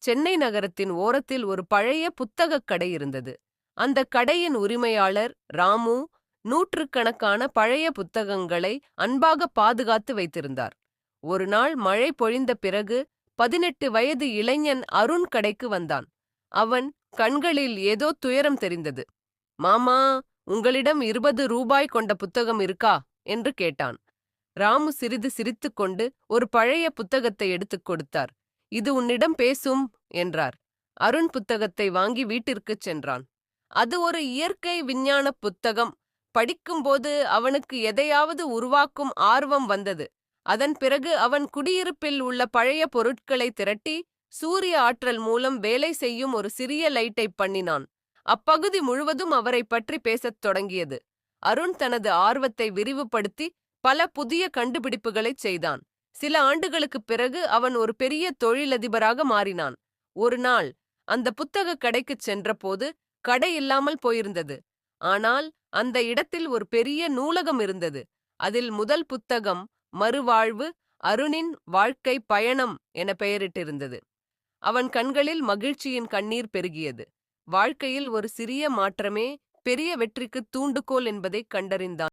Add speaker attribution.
Speaker 1: சென்னை நகரத்தின் ஓரத்தில் ஒரு பழைய புத்தகக் கடை இருந்தது. அந்த கடையின் உரிமையாளர் ராமு நூற்றுக்கணக்கான பழைய புத்தகங்களை அன்பாக பாதுகாத்து வைத்திருந்தார். ஒரு நாள் மழை பொழிந்த பிறகு 18 வயது இளைஞன் அருண் கடைக்கு வந்தான். அவன் கண்களில் ஏதோ துயரம் தெரிந்தது. மாமா, உங்களிடம் 20 ரூபாய் கொண்ட புத்தகம் இருக்கா என்று கேட்டான். ராமு சிறிது சிரித்துக்கொண்டு ஒரு பழைய புத்தகத்தை எடுத்துக் கொடுத்தார். இது உன்னிடம் பேசும் என்றார். அருண் புத்தகத்தை வாங்கி வீட்டிற்குச் சென்றான். அது ஒரு இயற்கை விஞ்ஞான புத்தகம். படிக்கும்போது அவனுக்கு எதையாவது உருவாக்கும் ஆர்வம் வந்தது. அதன் பிறகு அவன் குடியிருப்பில் உள்ள பழைய பொருட்களை திரட்டி சூரிய ஆற்றல் மூலம் வேலை செய்யும் ஒரு சிறிய லைட்டை பண்ணினான். அப்பகுதி முழுவதும் அவரை பற்றி பேசத் தொடங்கியது. அருண் தனது ஆர்வத்தை விரிவுபடுத்தி பல புதிய கண்டுபிடிப்புகளைச் செய்தான். சில ஆண்டுகளுக்குப் பிறகு அவன் ஒரு பெரிய தொழிலதிபராக மாறினான். ஒரு நாள் அந்த புத்தக கடைக்குச் சென்றபோது கடை இல்லாமல் போயிருந்தது. ஆனால் அந்த இடத்தில் ஒரு பெரிய நூலகம் இருந்தது. அதில் முதல் புத்தகம் மறுவாழ்வு, அருணின் வாழ்க்கை பயணம் என பெயரிட்டிருந்தது. அவன் கண்களில் மகிழ்ச்சியின் கண்ணீர் பெருகியது. வாழ்க்கையில் ஒரு சிறிய மாற்றமே பெரிய வெற்றிக்கு தூண்டுகோல் என்பதை கண்டறிந்தான்.